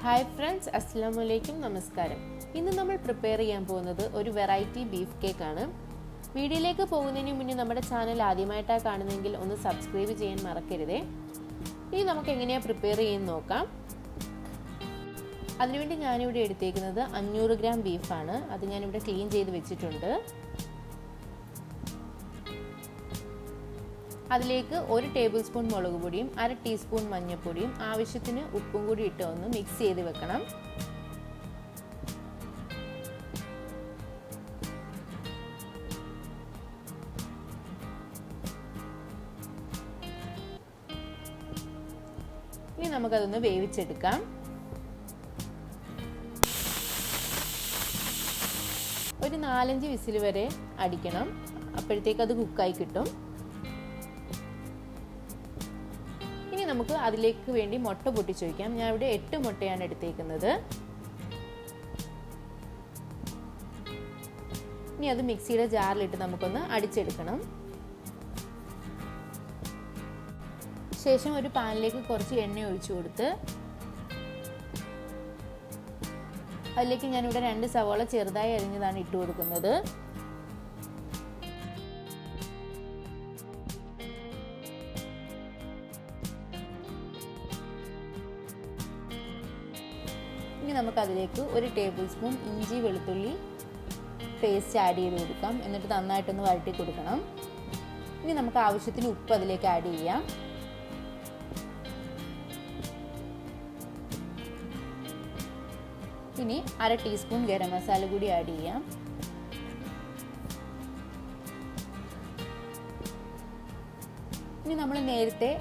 Hi friends, അസ്സലാമു അലൈക്കും, നമസ്കാരം. ഇന്ന് നമ്മൾ പ്രിപ്പയർ ചെയ്യാൻ പോകുന്നത് ഒരു വെറൈറ്റി ബീഫ് കേക്കാണ്. വീഡിയോയിലേക്ക് പോകുന്നതിന് മുന്നേ നമ്മുടെ ചാനൽ ആദ്യമായിട്ടാണ് കാണുന്നതെങ്കിൽ ഒന്ന് സബ്സ്ക്രൈബ് ചെയ്യാൻ മറക്കരുതേ. ഇനി നമുക്ക് എങ്ങനെയാണ് പ്രിപ്പയർ ചെയ്യുന്നത് നോക്കാം. അതിനുവേണ്ടി ഞാനിവിടെ എടുത്തേക്കുന്നത് 500 ഗ്രാം ബീഫാണ്. അത് ഞാനിവിടെ ക്ലീൻ ചെയ്ത് വെച്ചിട്ടുണ്ട്. അതിലേക്ക് 1 ടേബിൾ സ്പൂൺ മുളക് പൊടിയും 1/2 ടീസ്പൂൺ മഞ്ഞൾപ്പൊടിയും ആവശ്യത്തിന് ഉപ്പും കൂടി ഇട്ട് ഒന്ന് മിക്സ് ചെയ്ത് വെക്കണം. ഇനി നമുക്കതൊന്ന് വേവിച്ചെടുക്കാം. ഒരു 4-5 വിസിൽ വരെ അടിക്കണം. അപ്പോഴത്തേക്ക് അത് കുക്കായി കിട്ടും. നമുക്ക് അതിലേക്ക് വേണ്ടി മുട്ട പൊട്ടിച്ച് വയ്ക്കാം. ഞാൻ ഇവിടെ 8 മുട്ടയാണ് എടുത്തേക്കുന്നത്. ഇനി അത് മിക്സിയുടെ ജാറിലിട്ട് നമുക്കൊന്ന് അടിച്ചെടുക്കണം. ശേഷം ഒരു പാനിലേക്ക് കുറച്ച് എണ്ണ ഒഴിച്ചു കൊടുത്ത് അതിലേക്ക് ഞാനിവിടെ 2 സവാള ചെറുതായി അരിഞ്ഞതാണ് ഇട്ട് കൊടുക്കുന്നത്. ഇനി നമുക്കതിലേക്ക് 1 ടേബിൾ സ്പൂൺ ഇഞ്ചി വെളുത്തുള്ളി പേസ്റ്റ് ആഡ് ചെയ്ത് കൊടുക്കാം. എന്നിട്ട് നന്നായിട്ടൊന്ന് വഴറ്റി കൊടുക്കണം. ഇനി നമുക്ക് ആവശ്യത്തിന് ഉപ്പ് അതിലേക്ക് ആഡ് ചെയ്യാം. ഇനി 1/2 ടീസ്പൂൺ ഗരം മസാല കൂടി ആഡ് ചെയ്യാം. ഇനി നമ്മൾ നേരത്തെ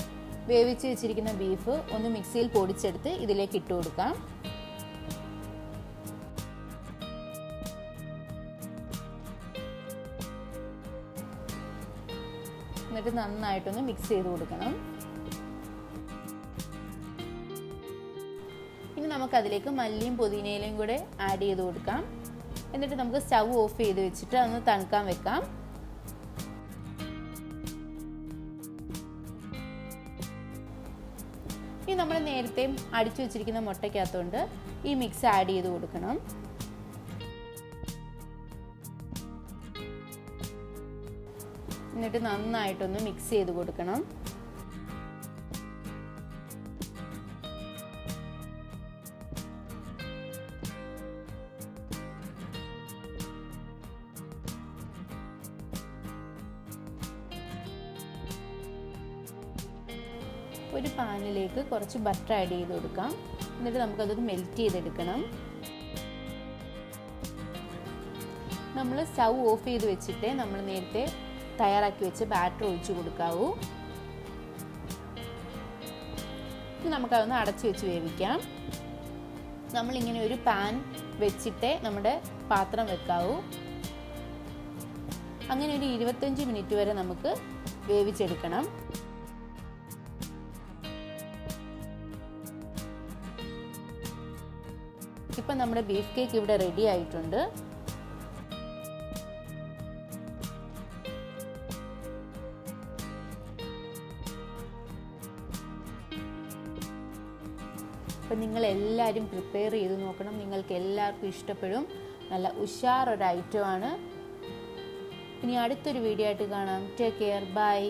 വേവിച്ച് വെച്ചിരിക്കുന്ന ബീഫ് ഒന്ന് മിക്സിയിൽ പൊടിച്ചെടുത്ത് ഇതിലേക്ക് ഇട്ട് കൊടുക്കാം. എന്നിട്ട് നന്നായിട്ടൊന്ന് മിക്സ് ചെയ്ത് കൊടുക്കണം. ഇനി നമുക്കതിലേക്ക് മല്ലിയും പുതിനയിലയും കൂടെ ആഡ് ചെയ്ത് കൊടുക്കാം. എന്നിട്ട് നമുക്ക് സ്റ്റൗ ഓഫ് ചെയ്ത് വെച്ചിട്ട് അതൊന്ന് തണുക്കാൻ വെക്കാം. ഇനി നമ്മൾ നേരത്തെ അടിച്ചു വെച്ചിരിക്കുന്ന മുട്ടയ്ക്കകത്തോണ്ട് ഈ മിക്സ് ആഡ് ചെയ്ത് കൊടുക്കണം. എന്നിട്ട് നന്നായിട്ടൊന്ന് മിക്സ് ചെയ്ത് കൊടുക്കണം. ഒരു പാനിലേക്ക് കുറച്ച് ബട്ടർ ആഡ് ചെയ്ത് കൊടുക്കാം. എന്നിട്ട് നമുക്കതൊന്ന് മെൽറ്റ് ചെയ്തെടുക്കണം. നമ്മൾ സ്റ്റൗ ഓഫ് ചെയ്ത് വെച്ചിട്ട് നമ്മൾ നേരത്തെ തയ്യാറാക്കി വെച്ച് ബാറ്റർ ഒഴിച്ചു കൊടുക്കാവൂ. നമുക്കതൊന്ന് അടച്ചു വെച്ച് വേവിക്കാം. നമ്മളിങ്ങനെ ഒരു പാൻ വെച്ചിട്ട് നമ്മുടെ പാത്രം വെക്കാവൂ. അങ്ങനെ ഒരു 25 മിനിറ്റ് വരെ നമുക്ക് വേവിച്ചെടുക്കണം. ഇപ്പം നമ്മുടെ ബീഫ് കേക്ക് ഇവിടെ റെഡി ആയിട്ടുണ്ട്. അപ്പം നിങ്ങളെല്ലാവരും പ്രിപ്പയർ ചെയ്ത് നോക്കണം. നിങ്ങൾക്ക് എല്ലാവർക്കും ഇഷ്ടപ്പെടും. നല്ല ഉഷാറൊരു ഐറ്റമാണ്. ഇനി അടുത്തൊരു വീഡിയോ ആയിട്ട് കാണാം. Take care. ബൈ.